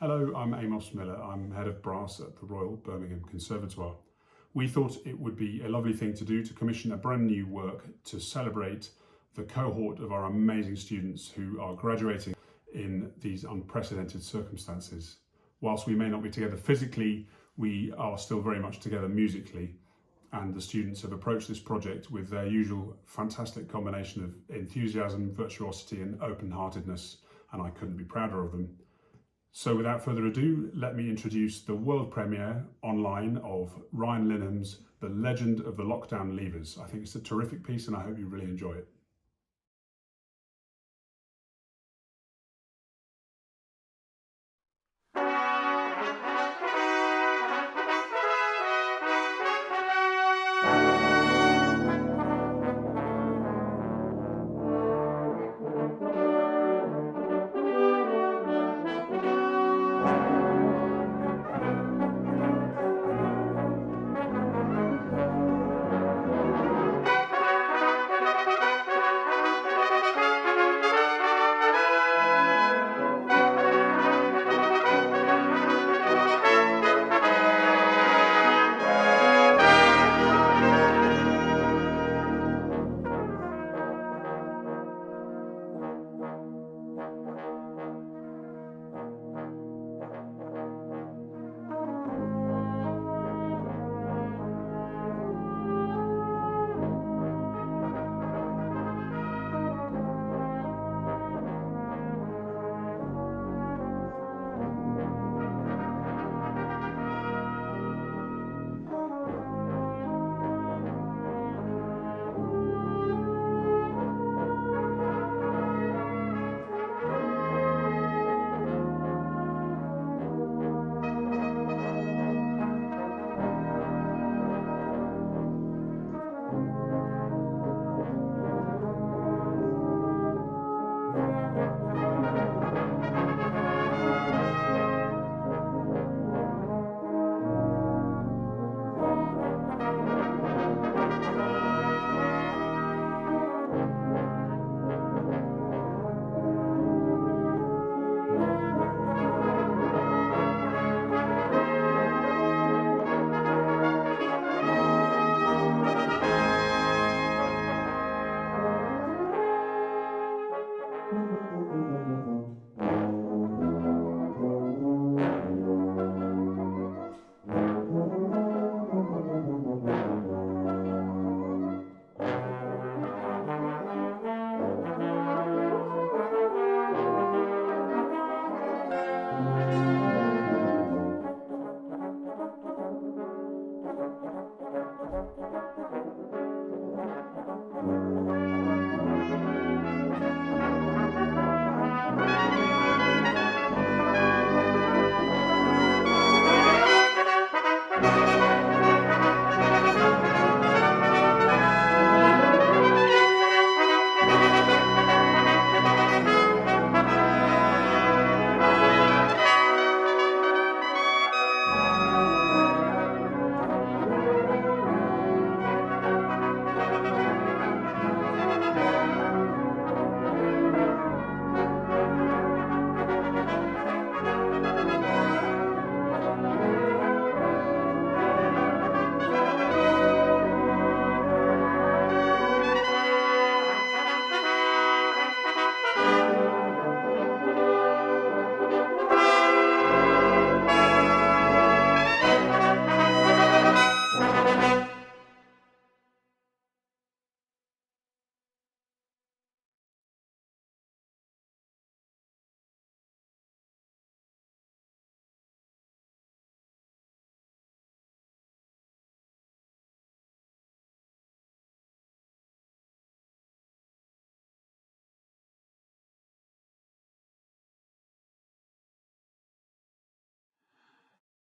Hello, I'm Amos Miller. I'm head of brass at the Royal Birmingham Conservatoire. We thought it would be a lovely thing to do to commission a brand new work to celebrate the cohort of our amazing students who are graduating in these unprecedented circumstances. Whilst we may not be together physically, we are still very much together musically, and the students have approached this project with their usual fantastic combination of enthusiasm, virtuosity and open-heartedness, and I couldn't be prouder of them. So without further ado, let me introduce the world premiere online of Ryan Linham's The Legend of the Lockdown Leavers. I think it's a terrific piece and I hope you really enjoy it.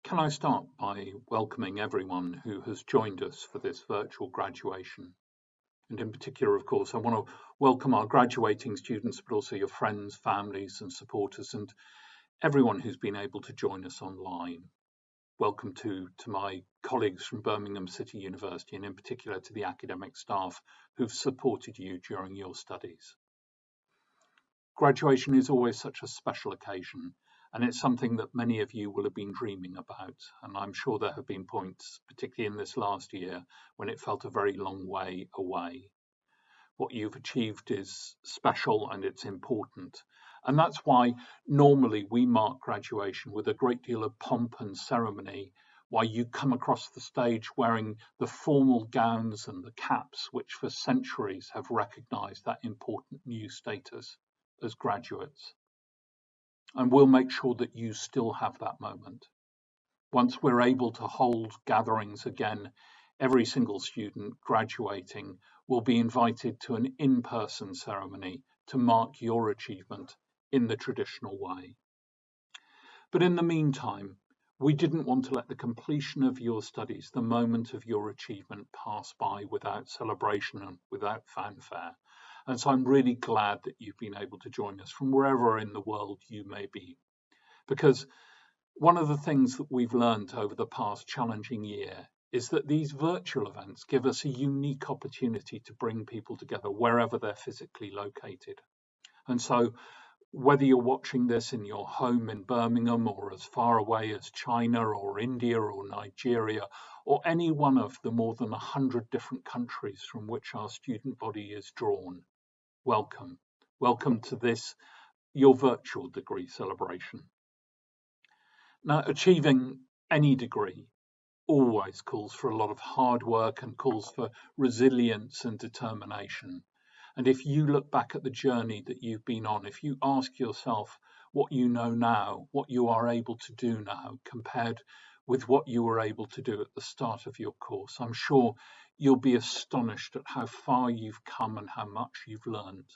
Can I start by welcoming everyone who has joined us for this virtual graduation? And in particular, of course, I want to welcome our graduating students, but also your friends, families, and supporters, and everyone who's been able to join us online. Welcome to my colleagues from Birmingham City University, and in particular to the academic staff who've supported you during your studies. Graduation is always such a special occasion, And it's something that many of you will have been dreaming about. And I'm sure there have been points, particularly in this last year, when it felt a very long way away. What you've achieved is special and it's important. And that's why normally we mark graduation with a great deal of pomp and ceremony, why you come across the stage wearing the formal gowns and the caps, which for centuries have recognised that important new status as graduates. And we'll make sure that you still have that moment. Once we're able to hold gatherings again, every single student graduating will be invited to an in-person ceremony to mark your achievement in the traditional way. But in the meantime, we didn't want to let the completion of your studies, the moment of your achievement, pass by without celebration and without fanfare. And so I'm really glad that you've been able to join us from wherever in the world you may be. Because one of the things that we've learned over the past challenging year is that these virtual events give us a unique opportunity to bring people together wherever they're physically located. And so whether you're watching this in your home in Birmingham or as far away as China or India or Nigeria or any one of the more than 100 different countries from which our student body is drawn, welcome. Welcome to this, your virtual degree celebration. Now, achieving any degree always calls for a lot of hard work and calls for resilience and determination. And if you look back at the journey that you've been on, if you ask yourself what you know now, what you are able to do now compared with what you were able to do at the start of your course, I'm sure you'll be astonished at how far you've come and how much you've learned.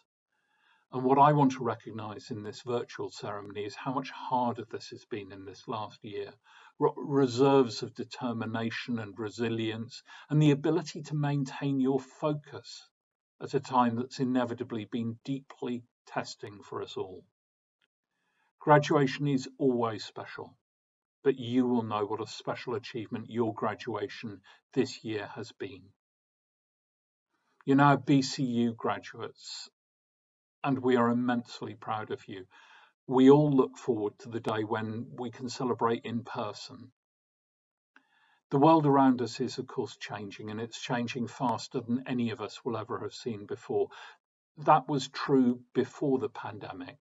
And what I want to recognise in this virtual ceremony is how much harder this has been in this last year. Reserves of determination and resilience and the ability to maintain your focus at a time that's inevitably been deeply testing for us all. Graduation is always special, but you will know what a special achievement your graduation this year has been. You're now BCU graduates, and we are immensely proud of you. We all look forward to the day when we can celebrate in person. The world around us is, of course, changing, and it's changing faster than any of us will ever have seen before. That was true before the pandemic,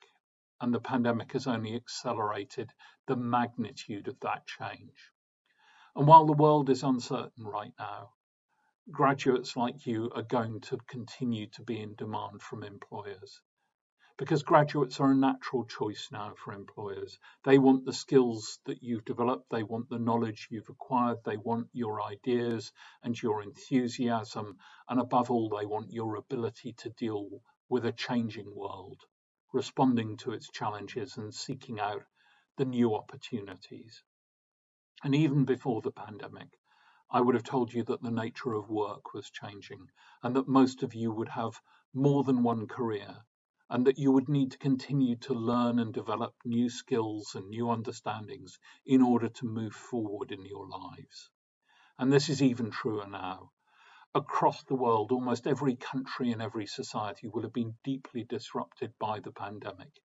and the pandemic has only accelerated the magnitude of that change. And while the world is uncertain right now, graduates like you are going to continue to be in demand from employers. Because graduates are a natural choice now for employers. They want the skills that you've developed, they want the knowledge you've acquired, they want your ideas and your enthusiasm, and above all, they want your ability to deal with a changing world, responding to its challenges and seeking out the new opportunities. And even before the pandemic, I would have told you that the nature of work was changing and that most of you would have more than one career, and that you would need to continue to learn and develop new skills and new understandings in order to move forward in your lives. And this is even truer now. Across the world, almost every country and every society will have been deeply disrupted by the pandemic.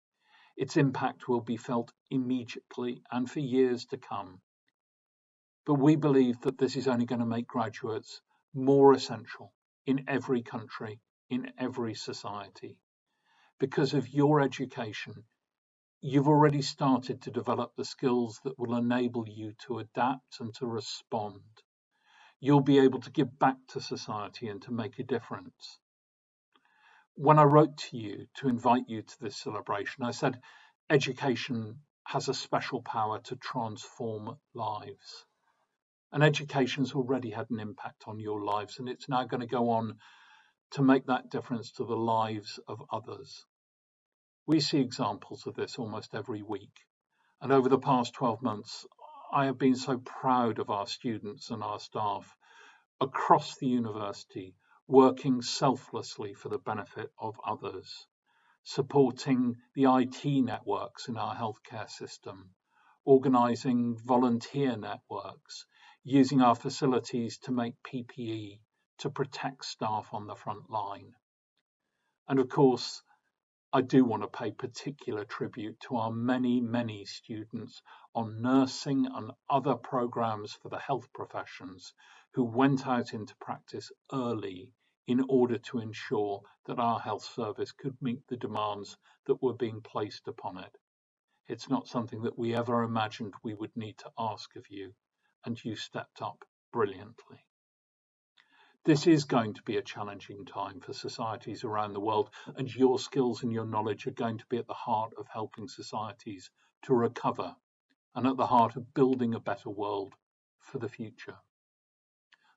Its impact will be felt immediately and for years to come. But we believe that this is only going to make graduates more essential in every country, in every society. Because of your education, you've already started to develop the skills that will enable you to adapt and to respond. You'll be able to give back to society and to make a difference. When I wrote to you to invite you to this celebration, I said education has a special power to transform lives. And education's already had an impact on your lives, and it's now going to go on to make that difference to the lives of others. We see examples of this almost every week. And over the past 12 months, I have been so proud of our students and our staff across the university, working selflessly for the benefit of others, supporting the IT networks in our healthcare system, organising volunteer networks, using our facilities to make PPE to protect staff on the front line. And of course, I do want to pay particular tribute to our many, many students on nursing and other programs for the health professions who went out into practice early in order to ensure that our health service could meet the demands that were being placed upon it. It's not something that we ever imagined we would need to ask of you, and you stepped up brilliantly. This is going to be a challenging time for societies around the world, and your skills and your knowledge are going to be at the heart of helping societies to recover and at the heart of building a better world for the future.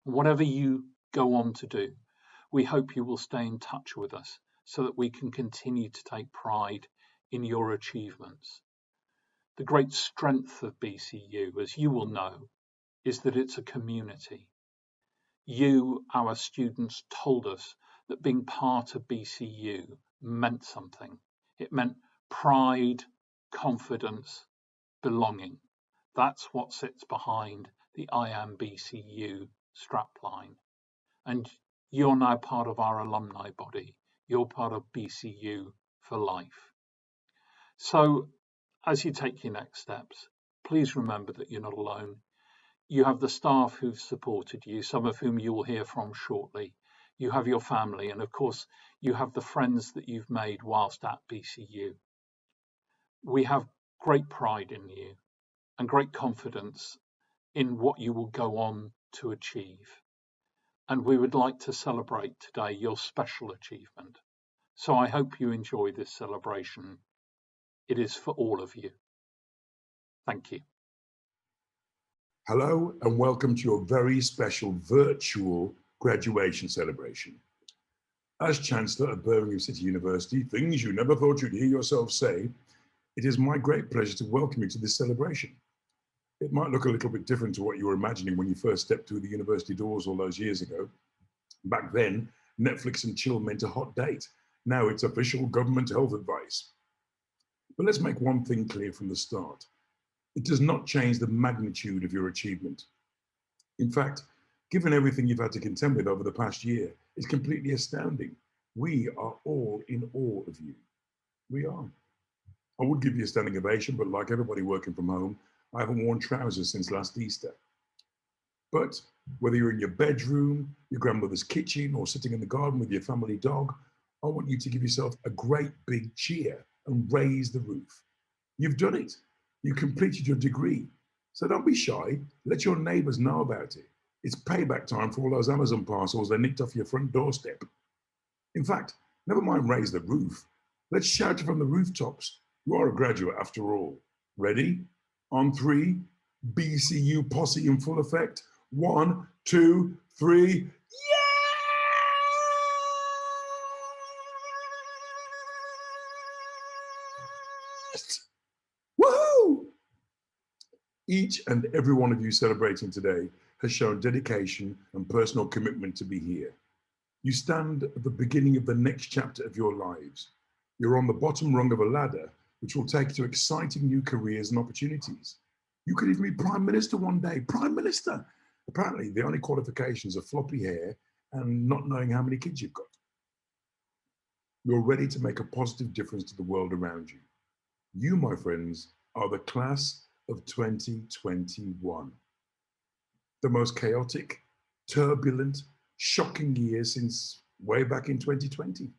And whatever you go on to do, we hope you will stay in touch with us so that we can continue to take pride in your achievements. The great strength of BCU, as you will know, is that it's a community. You, our students, told us that being part of BCU meant something. It meant pride, confidence, belonging. That's what sits behind the I Am BCU strapline. And you're now part of our alumni body. You're part of BCU for life. So as you take your next steps, please remember that you're not alone. You have the staff who've supported you, some of whom you will hear from shortly. You have your family, and of course, you have the friends that you've made whilst at BCU. We have great pride in you and great confidence in what you will go on to achieve. And we would like to celebrate today your special achievement. So I hope you enjoy this celebration. It is for all of you. Thank you. Hello and welcome to your very special virtual graduation celebration. As Chancellor of Birmingham City University, things you never thought you'd hear yourself say, it is my great pleasure to welcome you to this celebration. It might look a little bit different to what you were imagining when you first stepped through the university doors all those years ago. Back then, Netflix and chill meant a hot date. Now it's official government health advice. But let's make one thing clear from the start. It does not change the magnitude of your achievement. In fact, given everything you've had to contend with over the past year, it's completely astounding. We are all in awe of you. We are. I would give you a standing ovation, but like everybody working from home, I haven't worn trousers since last Easter. But whether you're in your bedroom, your grandmother's kitchen, or sitting in the garden with your family dog, I want you to give yourself a great big cheer and raise the roof. You've done it. You completed your degree. So don't be shy. Let your neighbors know about it. It's payback time for all those Amazon parcels they nicked off your front doorstep. In fact, never mind raise the roof. Let's shout it from the rooftops. You are a graduate after all. Ready? On three, BCU posse in full effect. 1, 2, 3. Yes! Woohoo! Each and every one of you celebrating today has shown dedication and personal commitment to be here. You stand at the beginning of the next chapter of your lives. You're on the bottom rung of a ladder, which will take you to exciting new careers and opportunities. You could even be Prime Minister one day. Prime Minister! Apparently, the only qualifications are floppy hair and not knowing how many kids you've got. You're ready to make a positive difference to the world around you. You, my friends, are the class of 2021. The most chaotic, turbulent, shocking year since way back in 2020.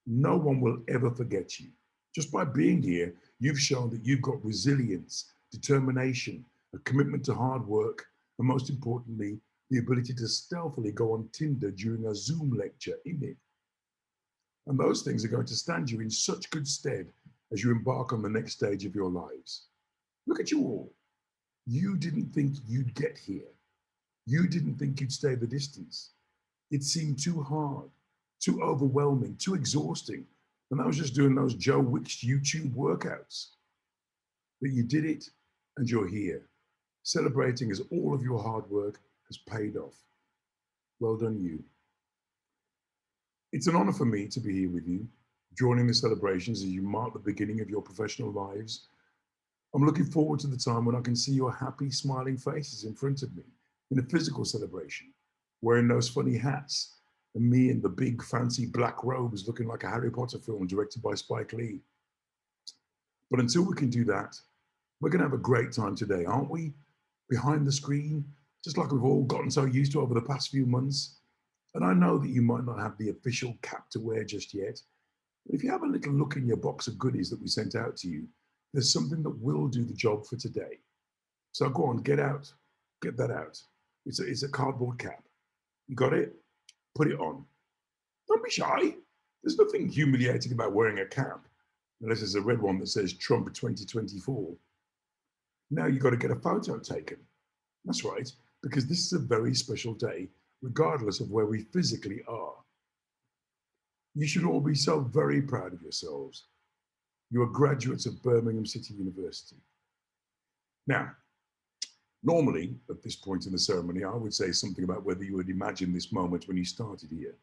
No one will ever forget you. Just by being here, you've shown that you've got resilience, determination, a commitment to hard work, and most importantly, the ability to stealthily go on Tinder during a Zoom lecture in it. And those things are going to stand you in such good stead as you embark on the next stage of your lives. Look at you all. You didn't think you'd get here. You didn't think you'd stay the distance. It seemed too hard, too overwhelming, too exhausting. And I was just doing those Joe Wicks YouTube workouts. But you did it, and you're here, celebrating as all of your hard work has paid off. Well done, you. It's an honor for me to be here with you, joining the celebrations as you mark the beginning of your professional lives. I'm looking forward to the time when I can see your happy, smiling faces in front of me in a physical celebration, wearing those funny hats and me in the big fancy black robes looking like a Harry Potter film directed by Spike Lee. But until we can do that, we're going to have a great time today, aren't we? Behind the screen, just like we've all gotten so used to over the past few months. And I know that you might not have the official cap to wear just yet, but if you have a little look in your box of goodies that we sent out to you, there's something that will do the job for today. So go on, get that out. It's a cardboard cap. You got it? Put it on. Don't be shy. There's nothing humiliating about wearing a cap, unless it's a red one that says Trump 2024. Now you've got to get a photo taken. That's right, because this is a very special day, regardless of where we physically are. You should all be so very proud of yourselves. You are graduates of Birmingham City University. Now, normally, at this point in the ceremony, I would say something about whether you would imagine this moment when you started here.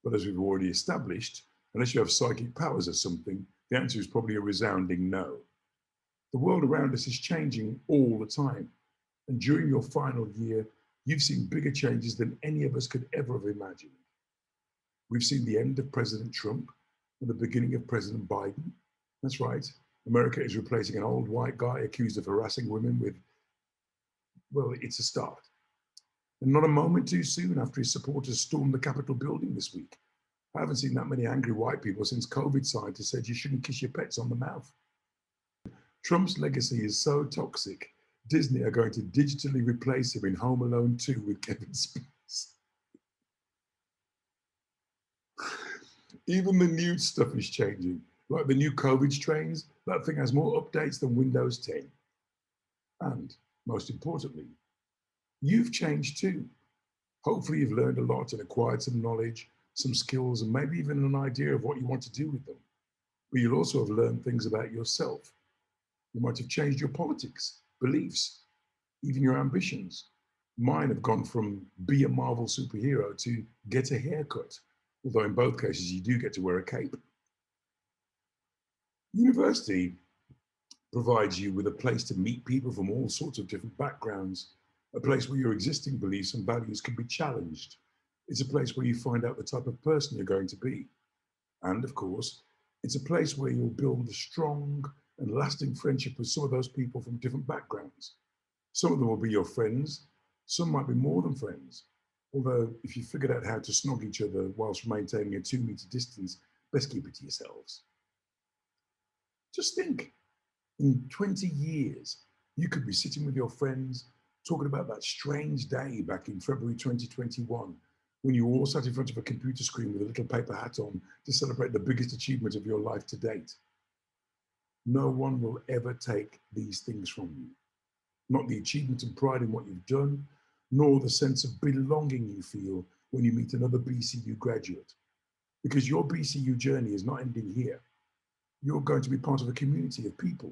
But as we've already established, unless you have psychic powers or something, the answer is probably a resounding no. The world around us is changing all the time. And during your final year, you've seen bigger changes than any of us could ever have imagined. We've seen the end of President Trump and the beginning of President Biden. That's right. America is replacing an old white guy accused of harassing women with, well, it's a start. And not a moment too soon after his supporters stormed the Capitol building this week. I haven't seen that many angry white people since COVID scientists said you shouldn't kiss your pets on the mouth. Trump's legacy is so toxic, Disney are going to digitally replace him in Home Alone 2 with Kevin Spacey. Even the nude stuff is changing. Like the new COVID strains, that thing has more updates than Windows 10. And most importantly, you've changed too. Hopefully you've learned a lot and acquired some knowledge, some skills, and maybe even an idea of what you want to do with them. But you'll also have learned things about yourself. You might have changed your politics, beliefs, even your ambitions. Mine have gone from be a Marvel superhero to get a haircut, although in both cases you do get to wear a cape. University provides you with a place to meet people from all sorts of different backgrounds, a place where your existing beliefs and values can be challenged. It's a place where you find out the type of person you're going to be. And of course, it's a place where you'll build a strong and lasting friendship with some of those people from different backgrounds. Some of them will be your friends, some might be more than friends. Although if you figured out how to snog each other whilst maintaining a 2-meter distance, best keep it to yourselves. Just think, in 20 years, you could be sitting with your friends, talking about that strange day back in February 2021, when you all sat in front of a computer screen with a little paper hat on to celebrate the biggest achievement of your life to date. No one will ever take these things from you. Not the achievement and pride in what you've done, nor the sense of belonging you feel when you meet another BCU graduate. Because your BCU journey is not ending here. You're going to be part of a community of people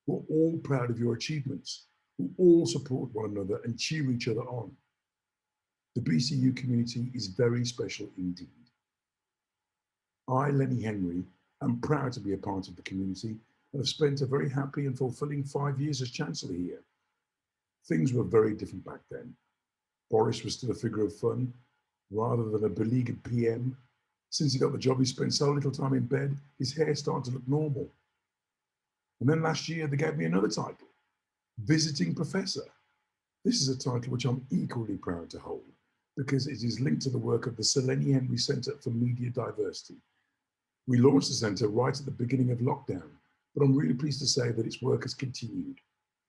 who are all proud of your achievements, who all support one another and cheer each other on. The BCU community is very special indeed. I, Lenny Henry, am proud to be a part of the community and have spent a very happy and fulfilling 5 years as Chancellor here. Things were very different back then. Boris was still a figure of fun, rather than a beleaguered PM. Since he got the job, he spent so little time in bed, his hair started to look normal. And then last year, they gave me another title, Visiting Professor. This is a title which I'm equally proud to hold, because it is linked to the work of the Sir Lenny Henry Centre for Media Diversity. We launched the centre right at the beginning of lockdown, but I'm really pleased to say that its work has continued.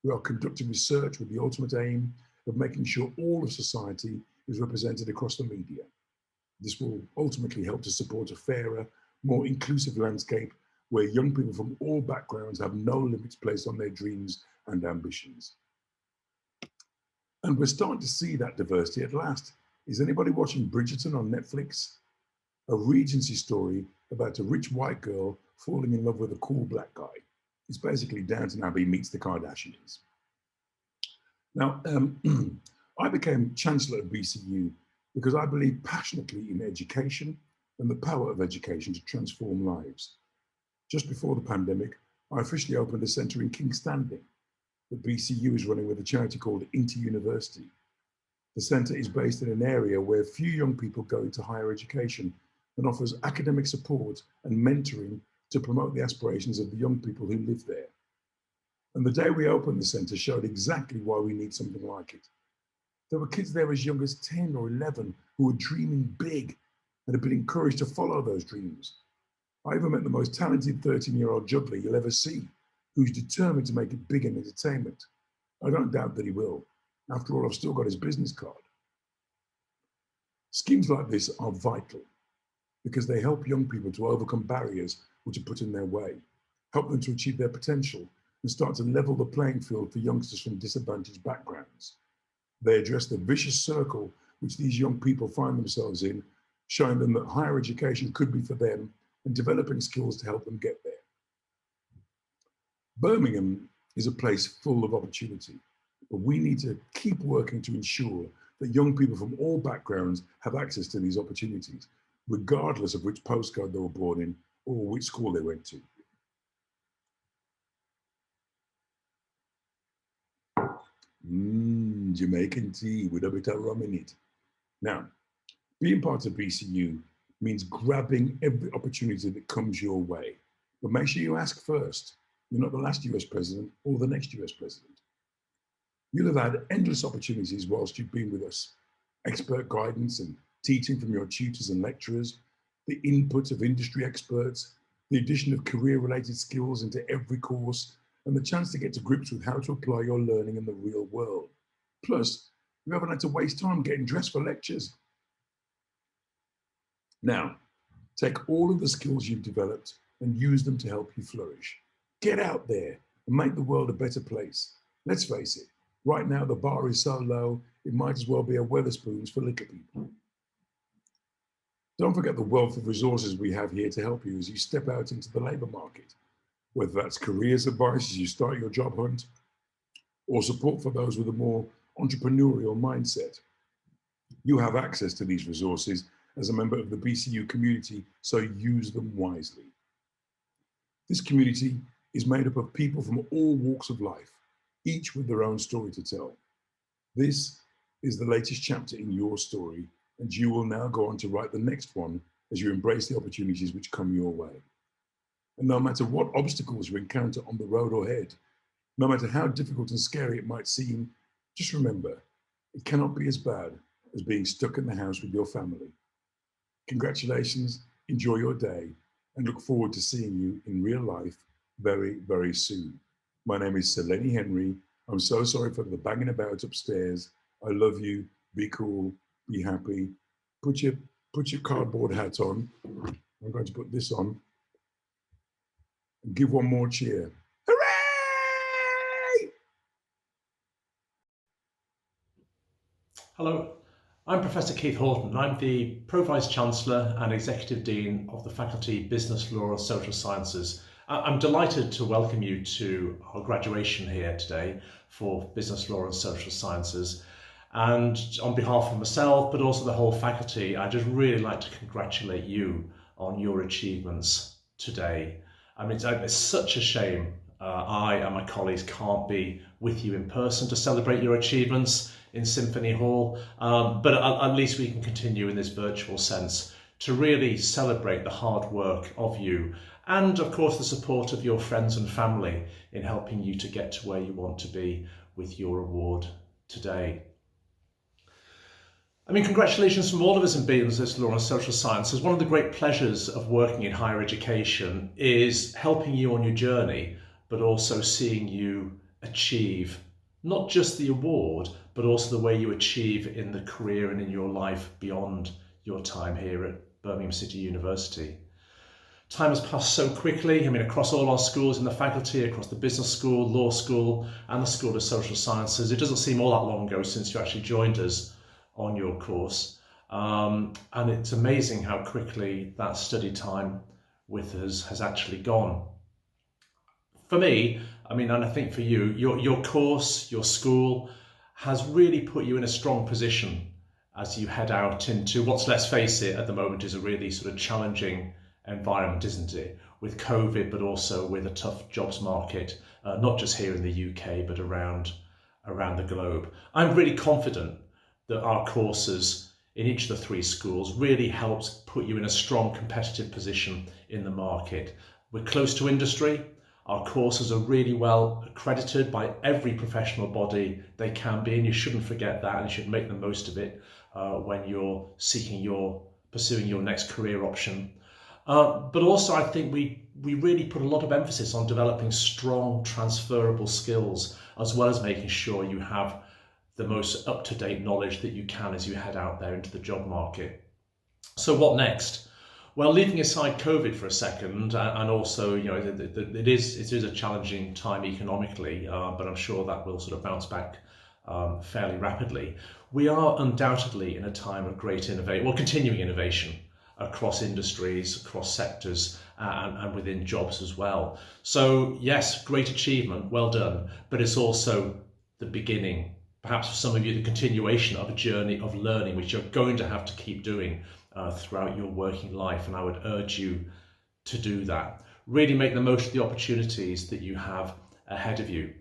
We are conducting research with the ultimate aim of making sure all of society is represented across the media. This will ultimately help to support a fairer, more inclusive landscape where young people from all backgrounds have no limits placed on their dreams and ambitions. And we're starting to see that diversity at last. Is anybody watching Bridgerton on Netflix? A Regency story about a rich white girl falling in love with a cool black guy. It's basically Downton Abbey meets the Kardashians. Now, I became Chancellor of BCU because I believe passionately in education and the power of education to transform lives. Just before the pandemic, I officially opened a centre in King's Standing that BCU is running with a charity called Inter University. The centre is based in an area where few young people go into higher education and offers academic support and mentoring to promote the aspirations of the young people who live there. And the day we opened the centre showed exactly why we need something like it. There were kids there as young as 10 or 11 who were dreaming big and had been encouraged to follow those dreams. I even met the most talented 13-year-old juggler you'll ever see, who's determined to make it big in entertainment. I don't doubt that he will. After all, I've still got his business card. Schemes like this are vital because they help young people to overcome barriers which are put in their way, help them to achieve their potential, and start to level the playing field for youngsters from disadvantaged backgrounds. They address the vicious circle which these young people find themselves in, showing them that higher education could be for them and developing skills to help them get there. Birmingham is a place full of opportunity, but we need to keep working to ensure that young people from all backgrounds have access to these opportunities, regardless of which postcode they were born in or which school they went to. Jamaican tea with a bit of rum in it. Now, being part of BCU means grabbing every opportunity that comes your way, but make sure you ask first. You're not the last US president or the next US president. You'll have had endless opportunities whilst you've been with us. Expert guidance and teaching from your tutors and lecturers, the input of industry experts, the addition of career-related skills into every course, and the chance to get to grips with how to apply your learning in the real world. Plus, you haven't had to waste time getting dressed for lectures. Now, take all of the skills you've developed and use them to help you flourish. Get out there and make the world a better place. Let's face it, right now the bar is so low, it might as well be a Wetherspoons for liquor people. Don't forget the wealth of resources we have here to help you as you step out into the labour market, whether that's careers advice as you start your job hunt, or support for those with a more entrepreneurial mindset. You have access to these resources as a member of the BCU community, so use them wisely. This community is made up of people from all walks of life, each with their own story to tell. This is the latest chapter in your story, and you will now go on to write the next one as you embrace the opportunities which come your way. And no matter what obstacles you encounter on the road ahead, no matter how difficult and scary it might seem, just remember, it cannot be as bad as being stuck in the house with your family. Congratulations, enjoy your day, and look forward to seeing you in real life very, very soon. My name is Sir Lenny Henry. I'm so sorry for the banging about upstairs. I love you. Be cool. Be happy. Put your cardboard hat on. I'm going to put this on. And give one more cheer. Hooray! Hello, I'm Professor Keith Horton. I'm the Pro-Vice-Chancellor and Executive Dean of the Faculty Business Law and Social Sciences. I'm delighted to welcome you to our graduation here today for Business Law and Social Sciences. And on behalf of myself, but also the whole faculty, I'd just really like to congratulate you on your achievements today. I mean, it's such a shame I and my colleagues can't be with you in person to celebrate your achievements in Symphony Hall, but at least we can continue in this virtual sense to really celebrate the hard work of you and of course the support of your friends and family in helping you to get to where you want to be with your award today. I mean, congratulations from all of us in Business Law and Social Sciences. One of the great pleasures of working in higher education is helping you on your journey, but also seeing you achieve not just the award, but also the way you achieve in the career and in your life beyond your time here at Birmingham City University. Time has passed so quickly. I mean, across all our schools in the faculty, across the business school, law school, and the School of Social Sciences, it doesn't seem all that long ago since you actually joined us on your course. And it's amazing how quickly that study time with us has actually gone. For me, I mean, and I think for you, your course, your school has really put you in a strong position as you head out into what's, let's face it, at the moment is a really sort of challenging environment, isn't it? With COVID, but also with a tough jobs market, not just here in the UK, but around the globe. I'm really confident that our courses in each of the 3 schools really helps put you in a strong competitive position in the market. We're close to industry. Our courses are really well accredited by every professional body they can be, and you shouldn't forget that, and you should make the most of it when you're pursuing your next career option. But also I think we really put a lot of emphasis on developing strong transferable skills, as well as making sure you have the most up-to-date knowledge that you can as you head out there into the job market. So what next? Well, leaving aside COVID for a second, and also, it is a challenging time economically, but I'm sure that will sort of bounce back fairly rapidly. We are undoubtedly in a time of great continuing innovation across industries, across sectors, and within jobs as well. So yes, great achievement, well done, but it's also the beginning, perhaps for some of you, the continuation of a journey of learning, which you're going to have to keep doing throughout your working life, and I would urge you to do that. Really make the most of the opportunities that you have ahead of you.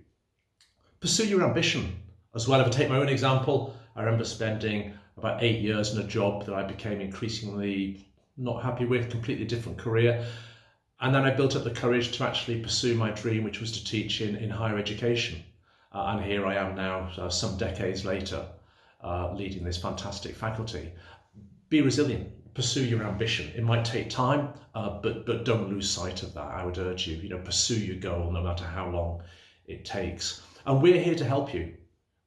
Pursue your ambition as well. If I take my own example, I remember spending about 8 years in a job that I became increasingly not happy with, completely different career. And then I built up the courage to actually pursue my dream, which was to teach in higher education. And here I am now, some decades later, leading this fantastic faculty. Be resilient, pursue your ambition. It might take time, but don't lose sight of that. I would urge you, pursue your goal no matter how long it takes. And we're here to help you.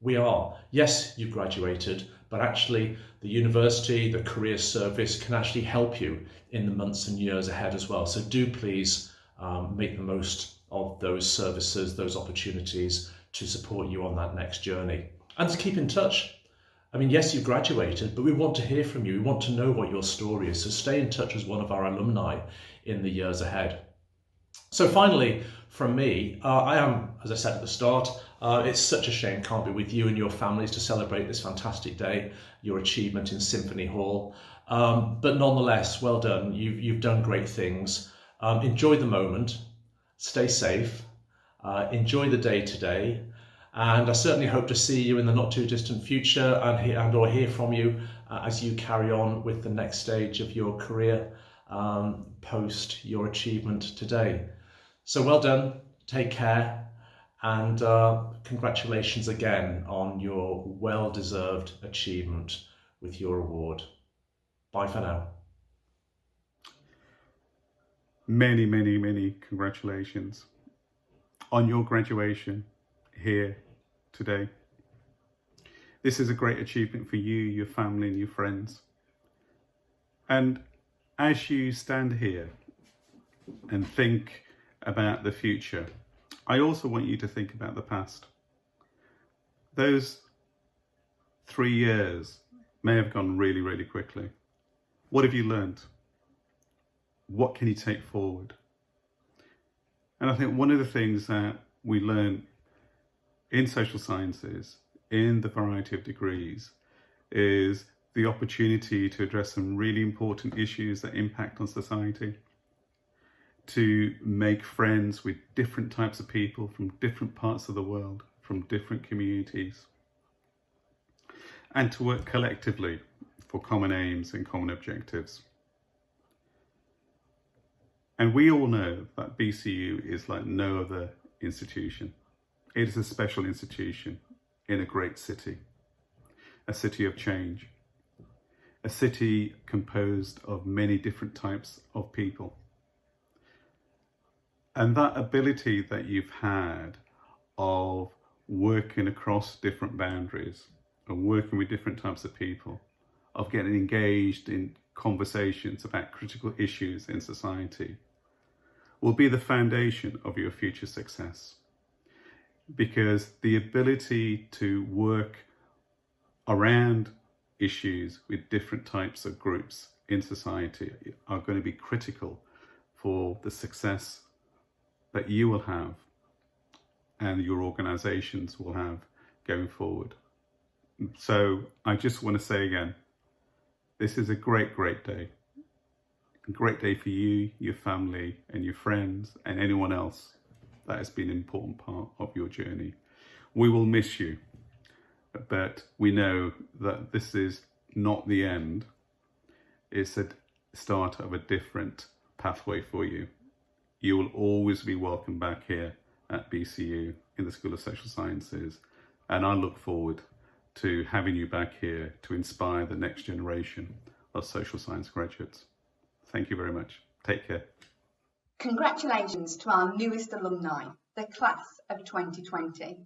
We are. Yes, you graduated, but actually the university, the career service can actually help you in the months and years ahead as well. So do please make the most of those services, those opportunities to support you on that next journey. And to keep in touch. I mean, yes, you graduated, but we want to hear from you. We want to know what your story is. So stay in touch as one of our alumni in the years ahead. So finally, from me, I am, as I said at the start, it's such a shame can't be with you and your families to celebrate this fantastic day, your achievement in Symphony Hall. But nonetheless, well done. You've done great things. Enjoy the moment, stay safe, enjoy the day today. And I certainly hope to see you in the not too distant future and/or hear from you as you carry on with the next stage of your career post your achievement today. So well done, take care, and congratulations again on your well-deserved achievement with your award. Bye for now. Many, many, many congratulations on your graduation here today. This is a great achievement for you, your family, and your friends. And as you stand here and think about the future, I also want you to think about the past. Those 3 years may have gone really, really quickly. What have you learned? What can you take forward? And I think one of the things that we learn in social sciences, in the variety of degrees, is the opportunity to address some really important issues that impact on society, to make friends with different types of people from different parts of the world, from different communities, and to work collectively for common aims and common objectives. And we all know that BCU is like no other institution. It is a special institution in a great city, a city of change, a city composed of many different types of people. And that ability that you've had of working across different boundaries and working with different types of people, of getting engaged in conversations about critical issues in society, will be the foundation of your future success. Because the ability to work around issues with different types of groups in society are going to be critical for the success that you will have and your organizations will have going forward. So I just want to say again, this is a great, great day. A great day for you, your family, and your friends, and anyone else that has been an important part of your journey. We will miss you. but we know that this is not the end. It's a start of a different pathway for you. You will always be welcome back here at BCU in the School of Social Sciences, and I look forward to having you back here to inspire the next generation of social science graduates. Thank you very much. Take care. Congratulations to our newest alumni, the class of 2020.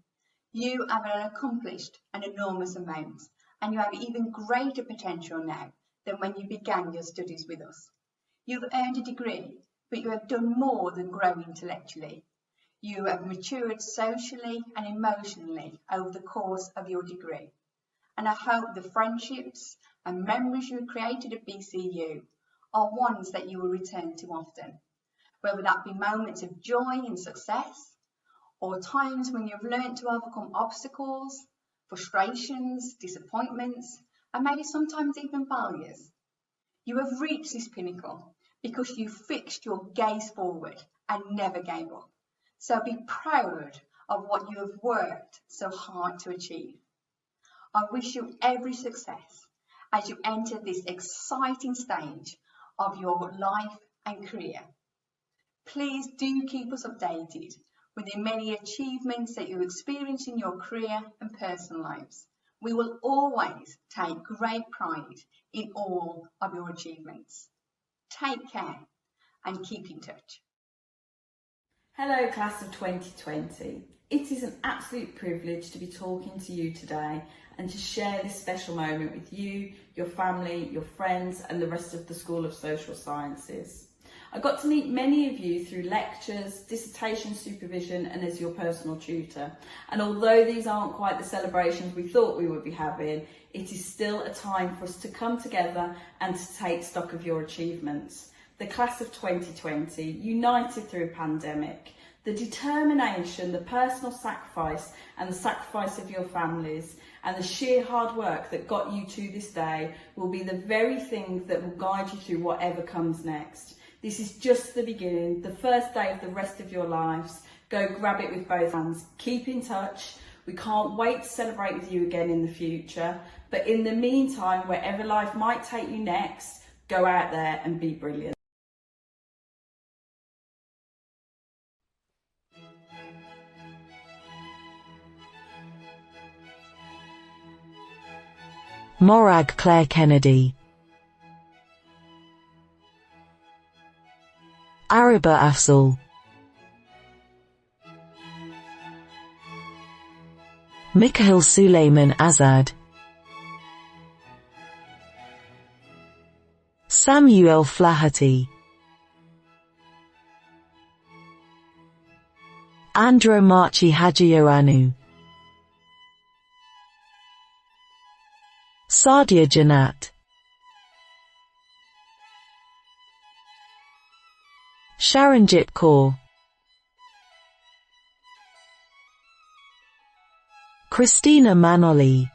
You have accomplished an enormous amount, and you have even greater potential now than when you began your studies with us. You've earned a degree, but you have done more than grow intellectually. You have matured socially and emotionally over the course of your degree. And I hope the friendships and memories you have created at BCU are ones that you will return to often, whether that be moments of joy and success, or times when you've learned to overcome obstacles, frustrations, disappointments, and maybe sometimes even failures. You have reached this pinnacle because you fixed your gaze forward and never gave up. So be proud of what you have worked so hard to achieve. I wish you every success as you enter this exciting stage of your life and career. Please do keep us updated with the many achievements that you experience in your career and personal lives. We will always take great pride in all of your achievements. Take care and keep in touch. Hello class of 2020. It is an absolute privilege to be talking to you today and to share this special moment with you, your family, your friends and the rest of the School of Social Sciences. I got to meet many of you through lectures, dissertation supervision and as your personal tutor. And although these aren't quite the celebrations we thought we would be having, it is still a time for us to come together and to take stock of your achievements. The class of 2020, united through a pandemic, the determination, the personal sacrifice and the sacrifice of your families and the sheer hard work that got you to this day will be the very thing that will guide you through whatever comes next. This is just the beginning, the first day of the rest of your lives. Go grab it with both hands. Keep in touch. We can't wait to celebrate with you again in the future. But in the meantime, wherever life might take you next, go out there and be brilliant. Morag Claire Kennedy, Ariba Afzal, Mikhail Suleiman Azad, Samuel Flaherty, Andro Marchi Hadjioranu, Sadia Janat, Sharanjit Kaur, Christina Manoli,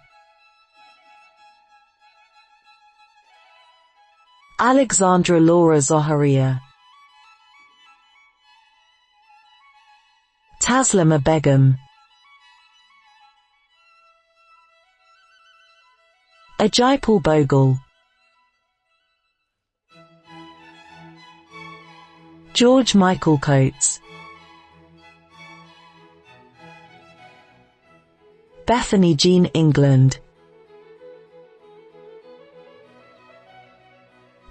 Alexandra Laura Zoharia, Taslima Begum, Ajaipal Bogle, George Michael Coates, Bethany Jean England,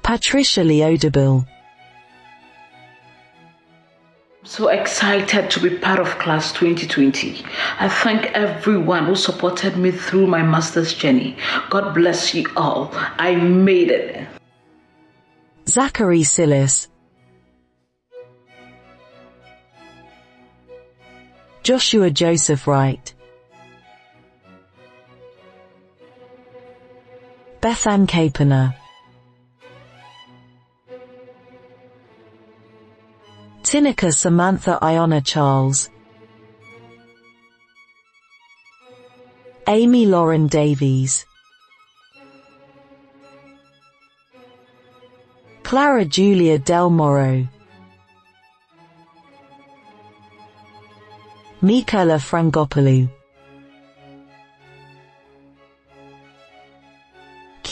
Patricia Leodebil. So excited to be part of Class 2020. I thank everyone who supported me through my master's journey. God bless you all. I made it. Zachary Sillis, Joshua Joseph Wright, Bethan Capener, Tinica Samantha Iona Charles, Amy Lauren Davies, Clara Julia Del Moro, Michaela Frangopoulou,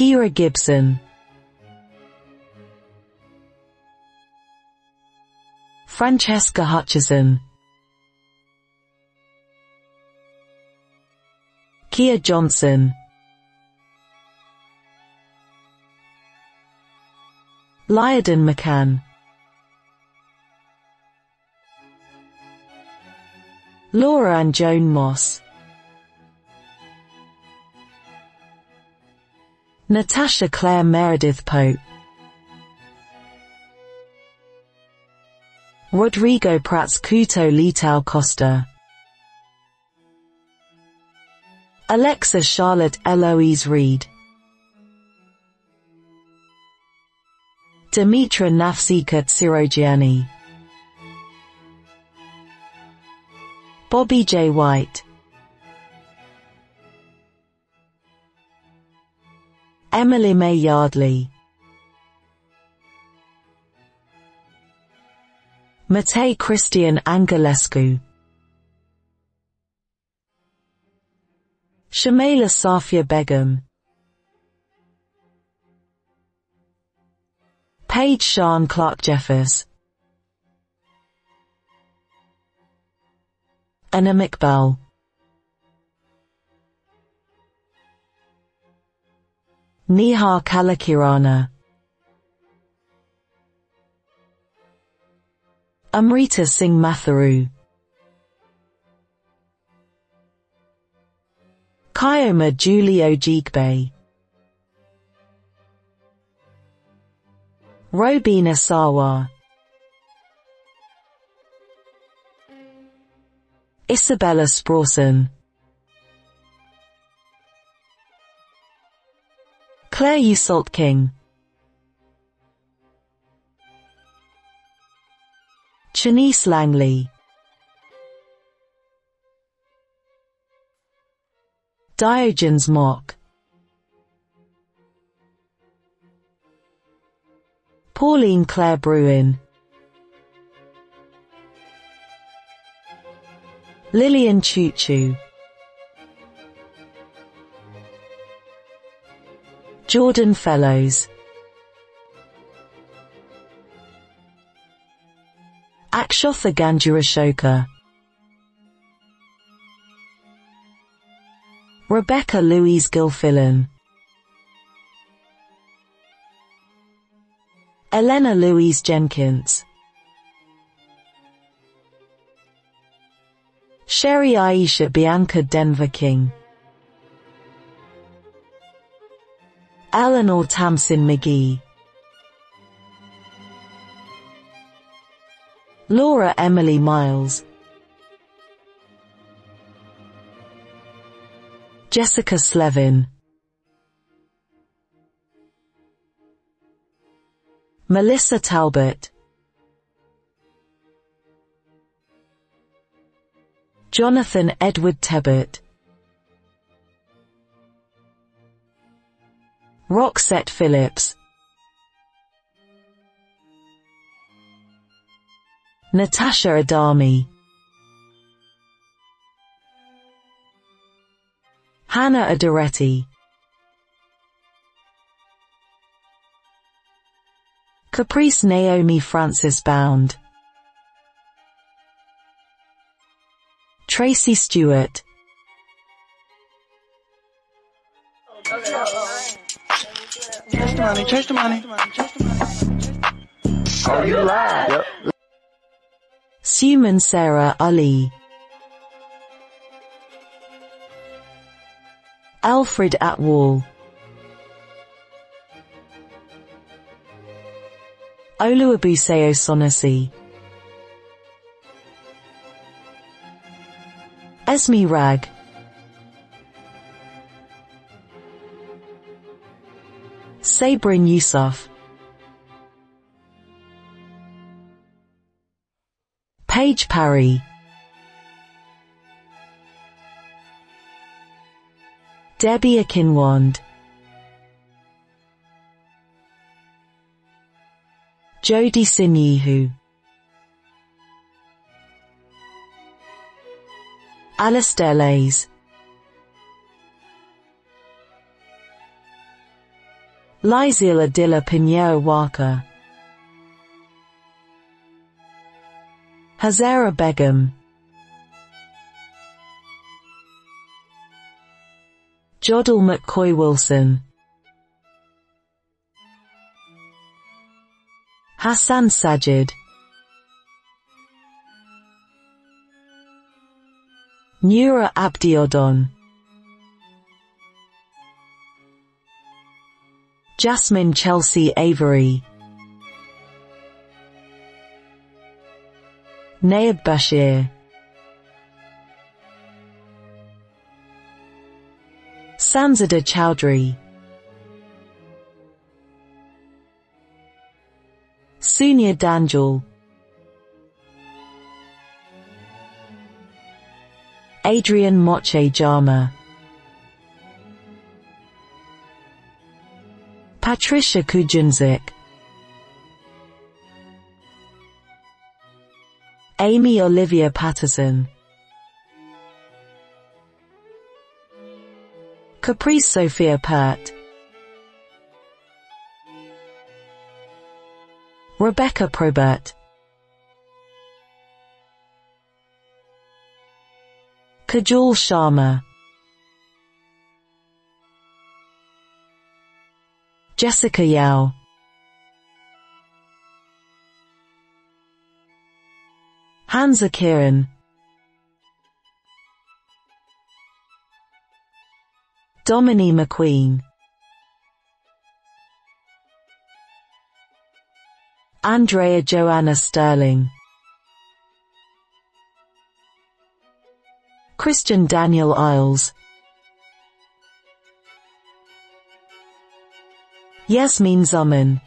Kira Gibson, Francesca Hutchison, Kia Johnson, Lyodon McCann, Laura and Joan Moss, Natasha Claire Meredith Pope, Rodrigo Prats Couto Litao Costa, Alexa Charlotte Eloise Reed, Dimitra Nafsika Tsirogiani, Bobby J. White, Emily May Yardley, Matei Christian Angelescu, Shamaila Safia Begum, Paige Shan Clark Jeffers, Anna McBell, Nihar Kalakirana, Amrita Singh Matharu, Kyoma Julie Ojigbe, Robina Sawa, Isabella Sprawson, Claire Usolt King, Chanice Langley, Diogenes Mock, Pauline Claire Bruin, Lillian Chuchu, Jordan Fellows, Akshotha Ganjurashoka, Rebecca Louise Gilfillan, Elena Louise Jenkins, Sherry Aisha Bianca Denver King, Eleanor Tamsin McGee, Laura Emily Miles, Jessica Slevin, Melissa Talbot, Jonathan Edward Tebbett, Roxette Phillips, Natasha Adami, Hannah Adoretti, Caprice Naomi Francis Bound, Tracy Stewart, Chase the money. Oh, you lied. Yep. Suman Sarah Ali, Alfred Atwall, Oluwabuse Osonasi, Esme Rag, Sabrin Yusuf, Paige Parry, Debbie Akinwand, Jodie Sinyihu, Alistair Lays, Lizila Dilla Pinheiro Waka, Hazara Begum, Jodel McCoy Wilson, Hassan Sajid, Nura Abdiodon, Jasmine Chelsea Avery, Naib Bashir, Sanzada Chowdhury, Sunya Danjal, Adrian Moche Jama, Patricia Kujundzik, Amy Olivia Patterson, Caprice Sophia Pert, Rebecca Probert, Kajal Sharma, Jessica Yao, Hansa Kiran, Dominique McQueen, Andrea Joanna Sterling, Christian Daniel Isles, Yasmin Zaman,